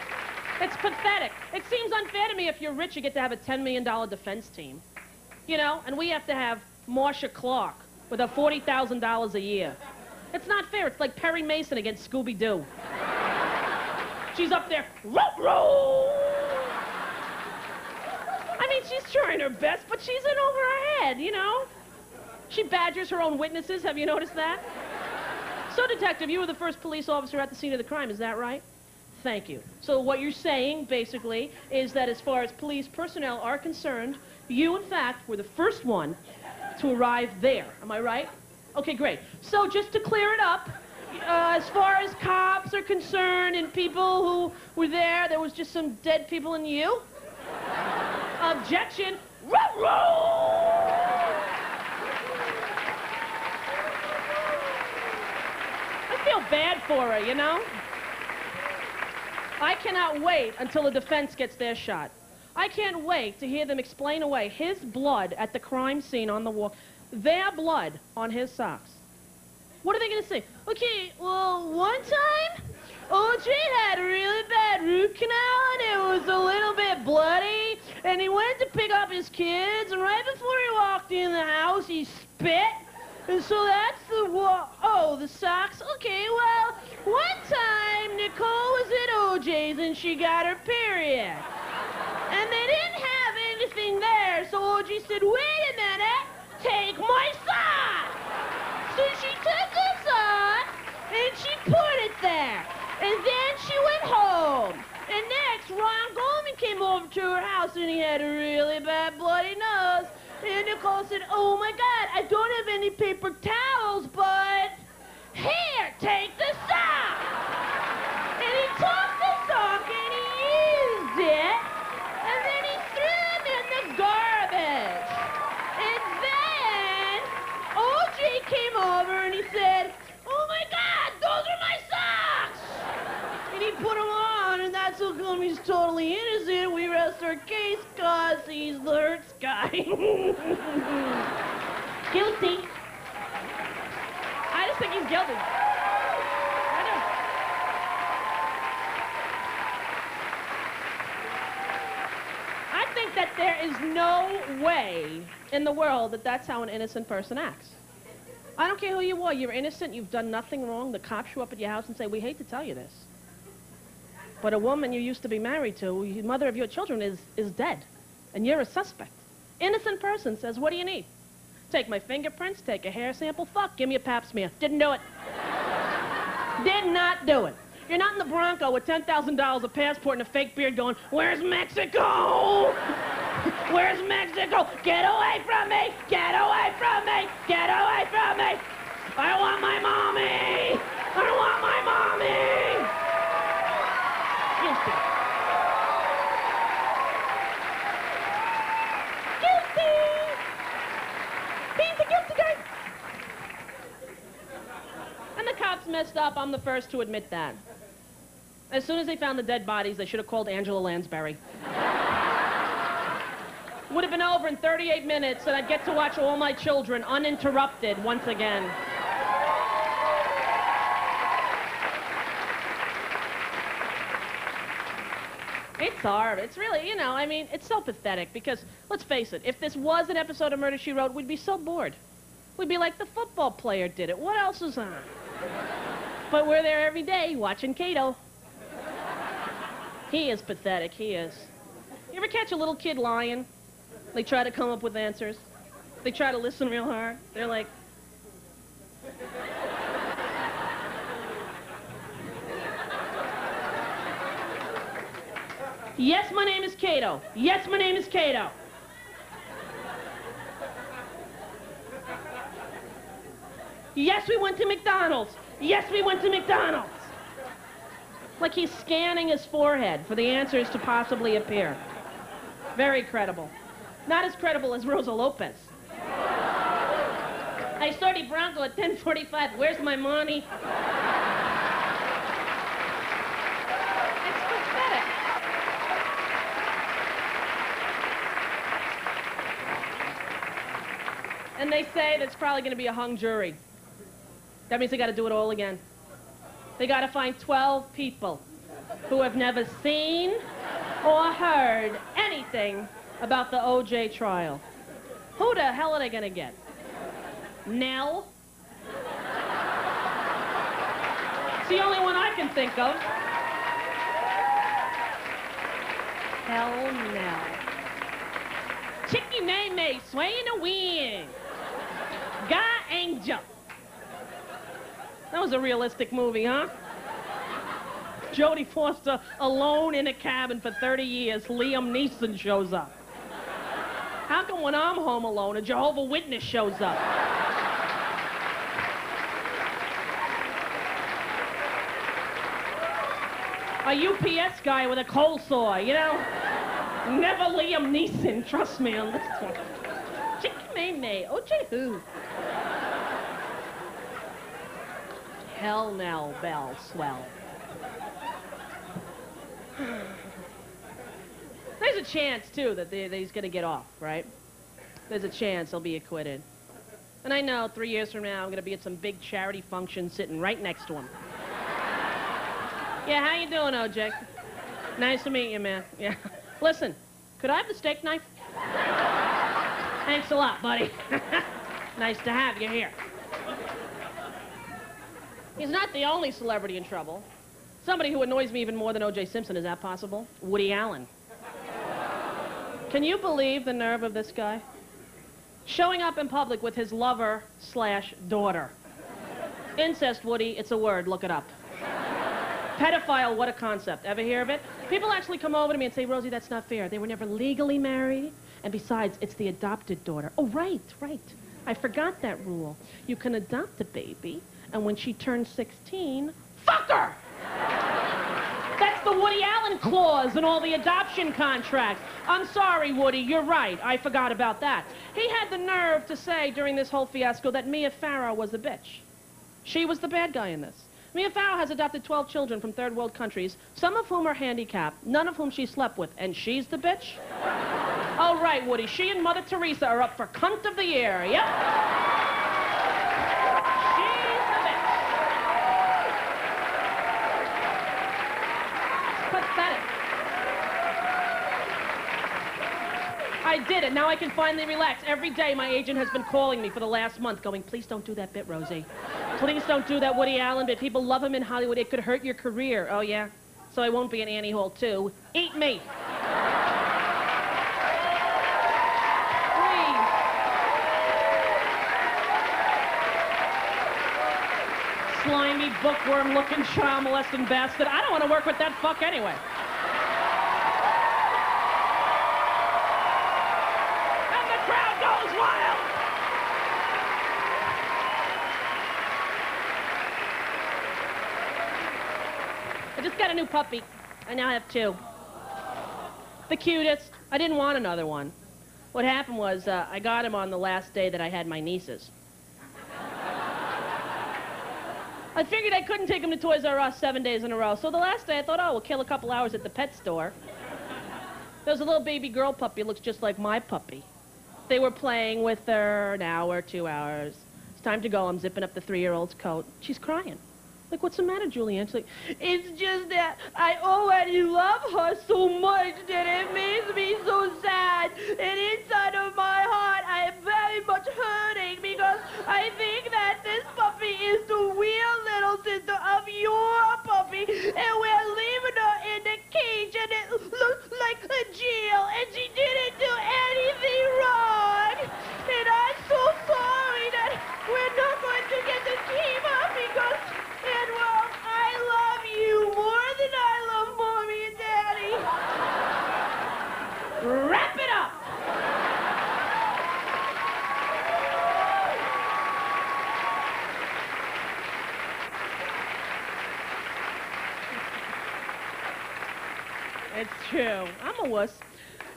It's pathetic. It seems unfair to me if you're rich, you get to have a $10 million defense team. You know, and we have to have Marcia Clark with her $40,000 a year. It's not fair. It's like Perry Mason against Scooby-Doo. She's up there, row. I mean, she's trying her best, but she's in over her head, you know? She badgers her own witnesses. Have you noticed that? So, Detective, you were the first police officer at the scene of the crime. Is that right? Thank you. So what you're saying, basically, is that as far as police personnel are concerned, you, in fact, were the first one to arrive there. Am I right? Okay, great. So just to clear it up, as far as cops are concerned and people who were there was just some dead people and you? Objection. I feel bad for her, you know? I cannot wait until the defense gets their shot. I can't wait to hear them explain away his blood at the crime scene on the wall. Their blood on his socks. What are they going to say? Okay, well, one time, O.J. had a really bad root canal, and it was a little bit bloody, and he went to pick up his kids, and right before he walked in the house, he spit, and so that's the the socks? Okay, well, one time, Nicole was at O.J.'s, and she got her period. And they didn't have anything there, so O.J. said, "Wait a minute, take my sock." So she took the sock, and she put it there. And then she went home. And next, Ron Goldman came over to her house, and he had a really bad bloody nose. And Nicole said, "Oh, my God, I don't have any paper towels, but here, take the sock." And he took the sock, and he used it, and then he threw them in the garbage. And then O.J. came over, and he said, "Oh, my God, those are my socks!" And he put them on, and that's how come he's totally innocent. We rest our case because he's the Hertz guy. Guilty. I just think he's guilty. I do. I think that there is no way in the world that that's how an innocent person acts. I don't care who you are. You're innocent. You've done nothing wrong. The cops show up at your house and say, "We hate to tell you this, but a woman you used to be married to, the mother of your children, is dead, and you're a suspect." Innocent person says, "What do you need?" "Take my fingerprints, take a hair sample. Fuck, give me a pap smear." Didn't do it. Did not do it. You're not in the Bronco with $10,000, a passport, and a fake beard going, "Where's Mexico? Where's Mexico? Get away from me! Get away from me! Get away from me! I want my mommy! I want my mommy!" Guilty. Guilty! He's a guilty guy. And the cops messed up. I'm the first to admit that. As soon as they found the dead bodies, they should have called Angela Lansbury. Would have been over in 38 minutes, and I'd get to watch all my children uninterrupted once again. It's hard. It's really, you know, I mean, it's so pathetic because, let's face it, if this was an episode of Murder, She Wrote, we'd be so bored. We'd be like, the football player did it. What else is on? But we're there every day watching Kato. He is pathetic. He is. You ever catch a little kid lying? They try to come up with answers. They try to listen real hard. They're like... Yes, my name is Cato. Yes, my name is Cato. Yes, we went to McDonald's. Yes, we went to McDonald's. Like he's scanning his forehead for the answers to possibly appear. Very credible. Not as credible as Rosa Lopez. I started Bronco at 10:45. Where's my money? It's pathetic. And they say that's probably going to be a hung jury. That means they got to do it all again. They got to find 12 people who have never seen or heard anything about the O.J. trial. Who the hell are they going to get? Nell? It's the only one I can think of. Hell no. Chicky May May, sway in the wind. Guy Angel. That was a realistic movie, huh? Jodie Foster alone in a cabin for 30 years. Liam Neeson shows up. How come when I'm home alone, a Jehovah's Witness shows up? A UPS guy with a cold sore, you know? Never Liam Neeson, trust me on this one. Chicky May May, O.J. who? Hell now, Bell Swell. There's a chance, too, that he's going to get off, right? There's a chance he'll be acquitted. And I know 3 years from now I'm going to be at some big charity function sitting right next to him. Yeah, how you doing, O.J.? Nice to meet you, man. Yeah. Listen, could I have the steak knife? Thanks a lot, buddy. Nice to have you here. He's not the only celebrity in trouble. Somebody who annoys me even more than O.J. Simpson, is that possible? Woody Allen. Can you believe the nerve of this guy? Showing up in public with his lover/daughter. Incest, Woody, it's a word, look it up. Pedophile, what a concept. Ever hear of it? People actually come over to me and say, Rosie, that's not fair. They were never legally married, and besides, it's the adopted daughter. Oh, right. I forgot that rule. You can adopt a baby, and when she turns 16, fuck her! That's the Woody Allen clause in all the adoption contracts. I'm sorry, Woody, you're right. I forgot about that. He had the nerve to say during this whole fiasco that Mia Farrow was a bitch. She was the bad guy in this. Mia Farrow has adopted 12 children from third world countries, some of whom are handicapped, none of whom she slept with, and she's the bitch? Oh, right, Woody. She and Mother Teresa are up for cunt of the year. Yep. She's the bitch. Pathetic. I did it. Now I can finally relax. Every day my agent has been calling me for the last month going, please don't do that bit, Rosie. Please don't do that Woody Allen bit. People love him in Hollywood. It could hurt your career. Oh, yeah? So I won't be in Annie Hall 2. Eat me. Please. Slimy, bookworm-looking, child-molesting bastard. I don't want to work with that fuck anyway. And the crowd goes wild. I just got a new puppy. I now have 2. The cutest. I didn't want another one. What happened was I got him on the last day that I had my nieces. I figured I couldn't take him to Toys R Us 7 days in a row. So the last day I thought, oh, we'll kill a couple hours at the pet store. There's a little baby girl puppy, looks just like my puppy. They were playing with her an hour, 2 hours. It's time to go. I'm zipping up the 3-year-old's coat. She's crying. Like, what's the matter, Julianne? She's like, it's just that I already love her so much that it makes me so sad. And inside of my heart, I am very much hurting because I think that this puppy is the real little sister of your puppy. And we're leaving her in the cage and it looks like a jail. And she didn't do anything wrong. And I'm so sorry that we're not going to get to keep her because... And, well, I love you more than I love Mommy and Daddy. It's true. I'm a wuss.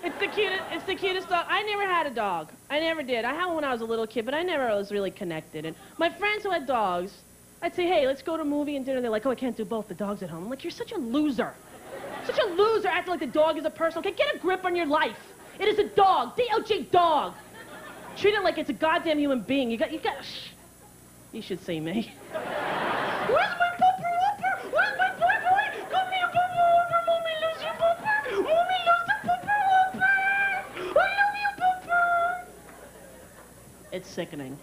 It's the cutest dog. I never had a dog. I never did. I had one when I was a little kid, but I never was really connected. And my friends who had dogs, I'd say, hey, let's go to a movie and dinner. They're like, oh, I can't do both. The dog's at home. I'm like, you're such a loser. Such a loser acting like the dog is a person. Okay, get a grip on your life. It is a dog. D-O-G, dog. Treat it like it's a goddamn human being. You got, shh. You should see me. Where's my pupper whooper? Where's my boy? Come here, pupper whooper. Mommy loves you, pupper. Mommy loves the pupper whooper. I love you, pupper. It's sickening.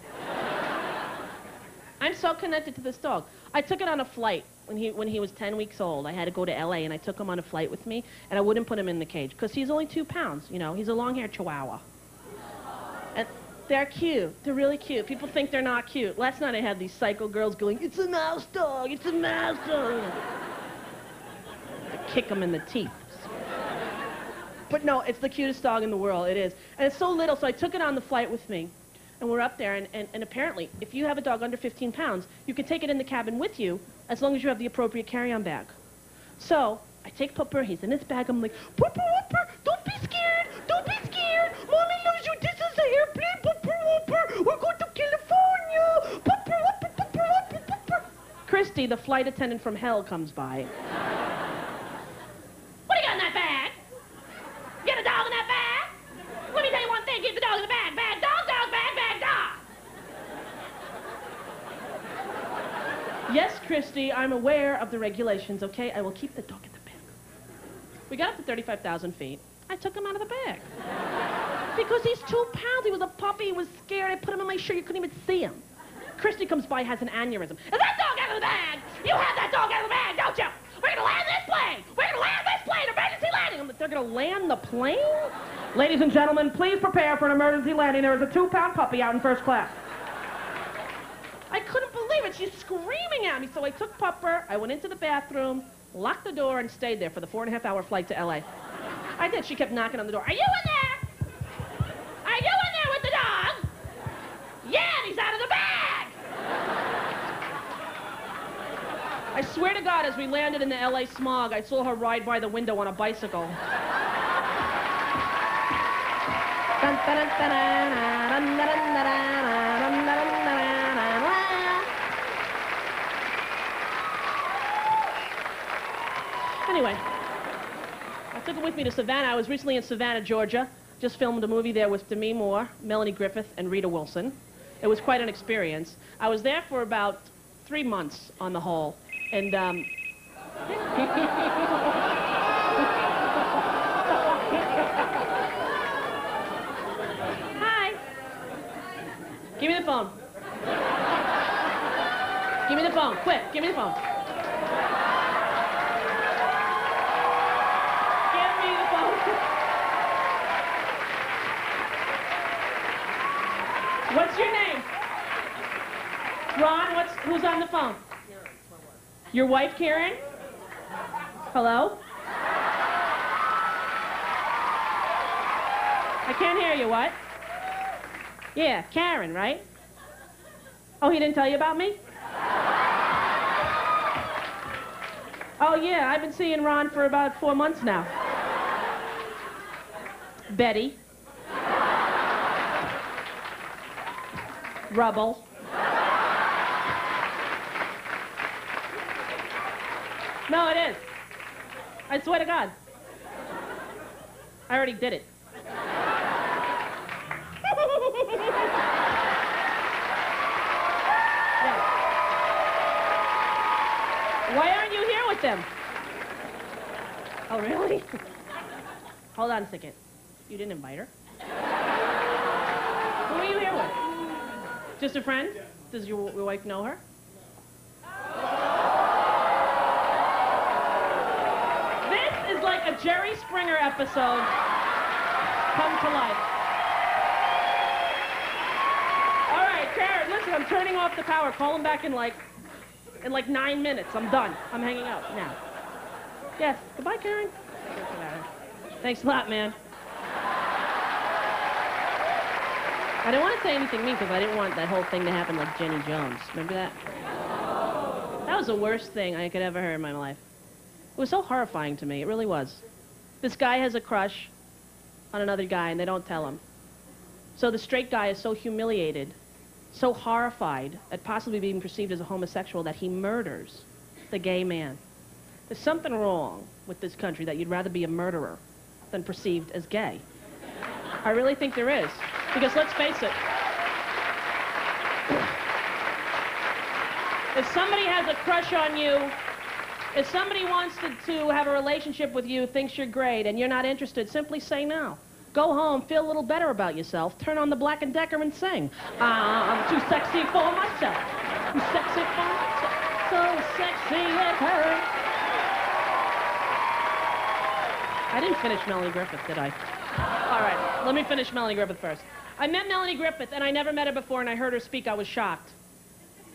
I'm so connected to this dog. I took it on a flight when he was 10 weeks old. I had to go to L.A., and I took him on a flight with me, and I wouldn't put him in the cage because he's only 2 pounds, you know. He's a long-haired Chihuahua. And they're cute. They're really cute. People think they're not cute. Last night I had these psycho girls going, it's a mouse dog, it's a mouse dog. To kick them in the teeth. But no, it's the cutest dog in the world, it is. And it's so little, so I took it on the flight with me. And we're up there, and apparently, if you have a dog under 15 pounds, you can take it in the cabin with you as long as you have the appropriate carry-on bag. So, I take Pupper, he's in his bag, I'm like, Pupper, Whooper, don't be scared, don't be scared, Mommy loves you, this is the airplane, Pupper, Whooper, we're going to California, Pupper, Whooper, Pupper, Whooper, Pupper. Christy, the flight attendant from hell, comes by. What do you got in that bag? You got a dog in that bag? Let me tell you one thing, keep the dog in the bag, bag, dog, dog, bag, bag, dog. Yes, Christy, I'm aware of the regulations, okay? I will keep the dog in the bag. We got up to 35,000 feet. I took him out of the bag. Because he's 2 pounds. He was a puppy. He was scared. I put him in my shirt. You couldn't even see him. Christy comes by, has an aneurysm. Is that dog out of the bag? You have that dog out of the bag, don't you? We're going to land this plane. We're going to land this plane. Emergency landing. I'm like, they're going to land the plane? Ladies and gentlemen, please prepare for an emergency landing. There is a 2-pound puppy out in first class. I couldn't believe it. She's screaming at me. So I took Pupper, I went into the bathroom, locked the door, and stayed there for the 4.5-hour flight to L.A. I did. She kept knocking on the door. Are you in there? Are you in there with the dog? Yeah, and he's out of the bag. I swear to God, as we landed in the L.A. smog, I saw her ride by the window on a bicycle. Anyway, I took it with me to Savannah. I was recently in Savannah, Georgia. Just filmed a movie there with Demi Moore, Melanie Griffith, and Rita Wilson. It was quite an experience. I was there for about 3 months on the whole. And, Hi. Give me the phone. Give me the phone. Quick, give me the phone. What's your name? Ron, who's on the phone? Your wife, Karen? Hello? I can't hear you, what? Yeah, Karen, right? Oh, he didn't tell you about me? Oh, yeah, I've been seeing Ron for about 4 months now. Betty. Rubble. No, it is. I swear to God. I already did it. Yeah. Why aren't you here with them? Oh, really? Hold on a second. You didn't invite her? Who are you here with? Just a friend? Does your wife know her? This is like a Jerry Springer episode come to life. All right, Karen, listen, I'm turning off the power. Call him back in like 9 minutes. I'm done. I'm hanging out now. Yes. Goodbye, Karen. Thanks a lot, man. I didn't want to say anything mean because I didn't want that whole thing to happen like Jenny Jones. Remember that? That was the worst thing I could ever hear in my life. It was so horrifying to me. It really was. This guy has a crush on another guy, and they don't tell him. So the straight guy is so humiliated, so horrified at possibly being perceived as a homosexual that he murders the gay man. There's something wrong with this country that you'd rather be a murderer than perceived as gay. I really think there is. Because let's face it, if somebody has a crush on you, if somebody wants to have a relationship with you, thinks you're great, and you're not interested, simply say no. Go home, feel a little better about yourself, turn on the Black & Decker and sing. I'm too sexy for myself. Too sexy for myself. So sexy at her. I didn't finish Melanie Griffith, did I? All right, let me finish Melanie Griffith first. I met Melanie Griffith, and I never met her before, and I heard her speak. I was shocked.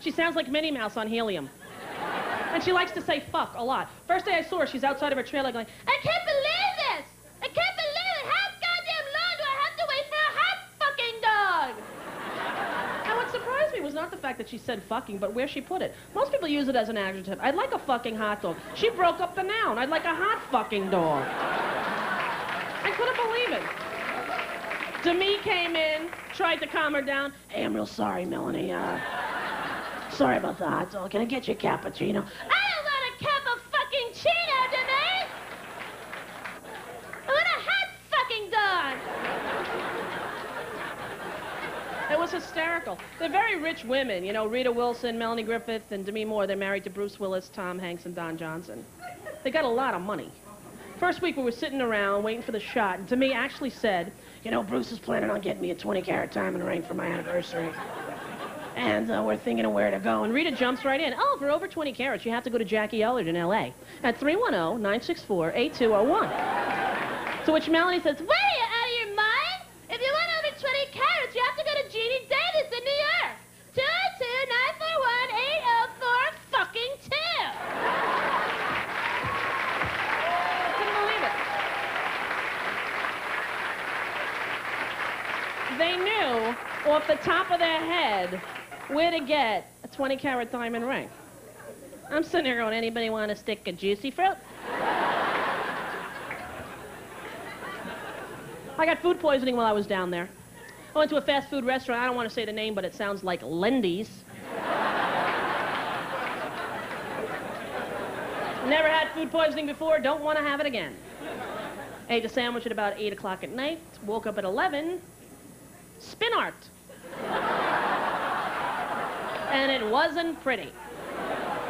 She sounds like Minnie Mouse on helium. And she likes to say fuck a lot. First day I saw her, she's outside of her trailer going, I can't believe this! I can't believe it! How goddamn long do I have to wait for a hot fucking dog? And what surprised me was not the fact that she said fucking, but where she put it. Most people use it as an adjective. I'd like a fucking hot dog. She broke up the noun. I'd like a hot fucking dog. I couldn't believe it. Demi came in, tried to calm her down. Hey, I'm real sorry, Melanie. Sorry about the hot dog. Can I get you a cappuccino? I don't want a cup of fucking chino, Demi! I want a hot fucking dog! It was hysterical. They're very rich women. You know, Rita Wilson, Melanie Griffith, and Demi Moore. They're married to Bruce Willis, Tom Hanks, and Don Johnson. They got a lot of money. First week we were sitting around waiting for the shot, and Demi actually said, you know, Bruce is planning on getting me a 20-carat diamond ring for my anniversary. And we're thinking of where to go. And Rita jumps right in. Oh, for over 20 carats, you have to go to Jackie Ellard in L.A. at 310-964-8201. To which Melanie says, what, are you out of your mind? If you want over 20 carats, you have to go to Jeannie Davis in New York. 202-941-8042 fucking 2. I couldn't believe it. They knew off the top of their head where to get a 20-carat diamond ring. I'm sitting here going, anybody want a stick of juicy fruit? I got food poisoning while I was down there. I went to a fast food restaurant. I don't want to say the name, but it sounds like Lindy's. Never had food poisoning before, don't want to have it again. Ate a sandwich at about 8 o'clock at night, woke up at 11, spin art. And it wasn't pretty.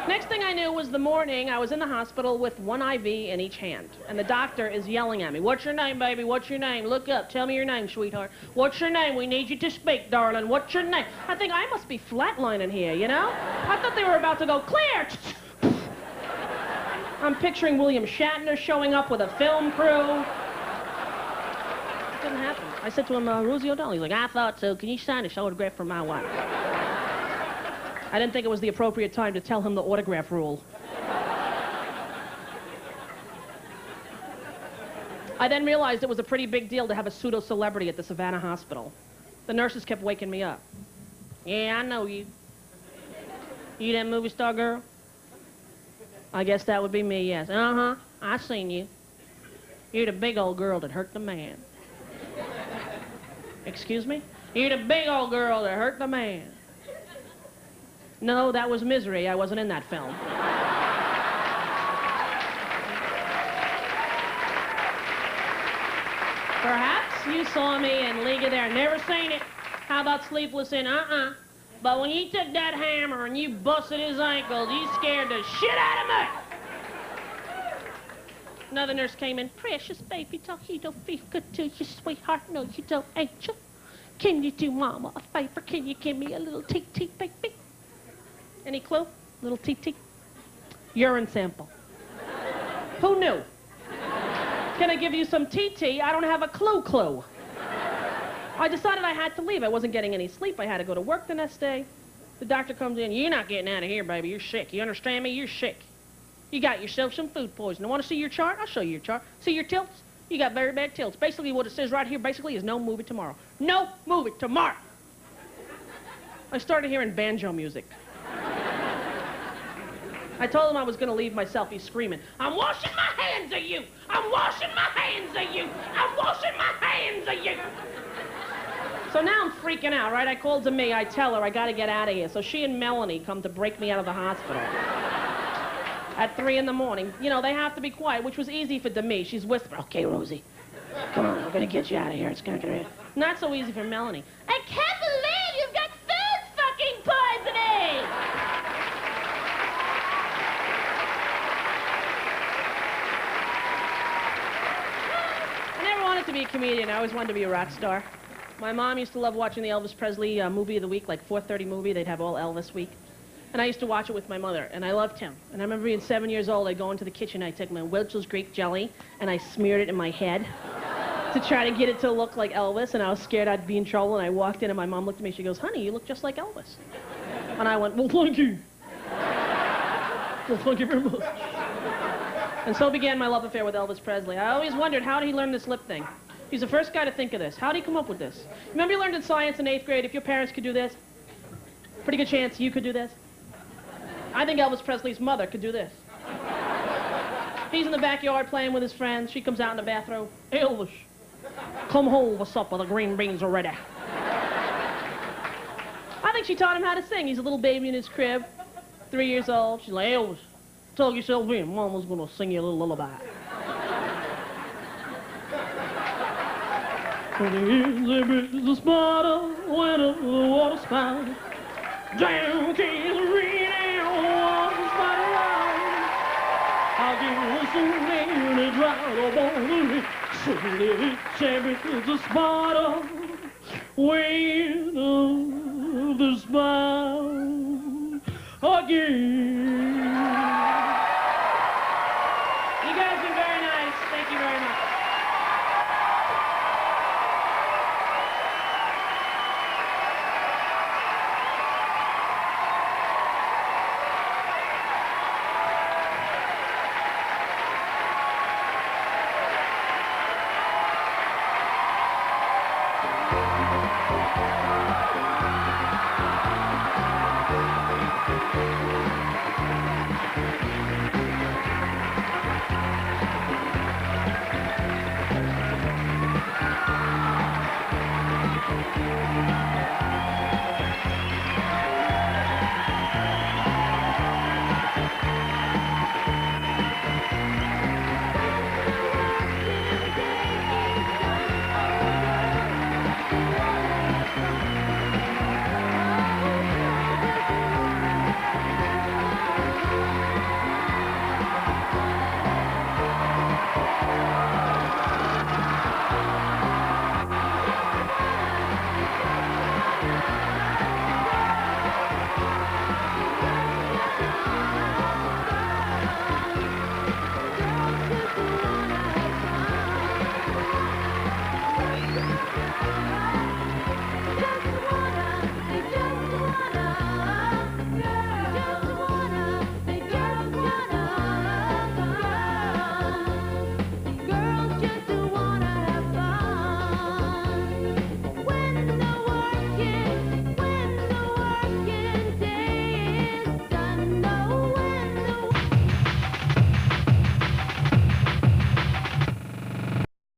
Next thing I knew was the morning I was in the hospital with one IV in each hand. And the doctor is yelling at me, what's your name, baby? What's your name? Look up. Tell me your name, sweetheart. What's your name? We need you to speak, darling. What's your name? I think I must be flatlining here, you know? I thought they were about to go, clear! I'm picturing William Shatner showing up with a film crew. It didn't happen. I said to him, Rosie O'Donnell. He's like, I thought so. Can you sign this autograph for my wife? I didn't think it was the appropriate time to tell him the autograph rule. I then realized it was a pretty big deal to have a pseudo-celebrity at the Savannah Hospital. The nurses kept waking me up. Yeah, I know you. You that movie star girl? I guess that would be me, yes. Uh-huh, I seen you. You're the big old girl that hurt the man. Excuse me? You're the big old girl that hurt the man. No, that was Misery. I wasn't in that film. Perhaps you saw me in League of Their... Never seen it. How about Sleepless in... But when you took that hammer and you busted his ankles, you scared the shit out of me. Another nurse came in. Precious baby, don't you don't feel good to you, sweetheart? No, you don't, angel. Can you do Mama a favor? Can you give me a little TT, baby? Any clue? Little TT? Urine sample. Who knew? Can I give you some TT? I don't have a clue. I decided I had to leave. I wasn't getting any sleep. I had to go to work the next day. The doctor comes in. You're not getting out of here, baby. You're sick. You understand me? You're sick. You got yourself some food poisoning. Want to see your chart? I'll show you your chart. See your tilts? You got very bad tilts. Basically, what it says right here, basically, is no movie tomorrow. No movie tomorrow. I started hearing banjo music. I told him I was going to leave myself. He's screaming, I'm washing my hands of you! I'm washing my hands of you! I'm washing my hands of you! So now I'm freaking out, right? I called to me. I tell her I got to get out of here. So she and Melanie come to break me out of the hospital. At 3 in the morning. You know, they have to be quiet, which was easy for Demi. She's whispering, okay, Rosie, come on, we're going to get you out of here. It's going to get... Not so easy for Melanie. I can't believe you've got food fucking poisoning! I never wanted to be a comedian. I always wanted to be a rock star. My mom used to love watching the Elvis Presley movie of the week, like 4:30 movie. They'd have all Elvis week. And I used to watch it with my mother, and I loved him. And I remember being 7 years old, I'd go into the kitchen, I'd take my Welch's Greek jelly, and I smeared it in my head to try to get it to look like Elvis, and I was scared I'd be in trouble, and I walked in, and my mom looked at me, she goes, honey, you look just like Elvis. And I went, well, thank you. Well, thank you very much. And so began my love affair with Elvis Presley. I always wondered, how did he learn this lip thing? He's the first guy to think of this. How did he come up with this? Remember you learned in science in 8th grade, if your parents could do this, pretty good chance you could do this? I think Elvis Presley's mother could do this. He's in the backyard playing with his friends. She comes out in the bathroom. Elvis, come home for supper. The green beans are ready. I think she taught him how to sing. He's a little baby in his crib, 3 years old. She's like, Elvis, tuck yourself in. Mama's going to sing you a little lullaby. There's a spider when the water spout. Down came the rain and water spider out. I'll give you some rain and dry the bone. Suddenly, there's a spider when the spout again.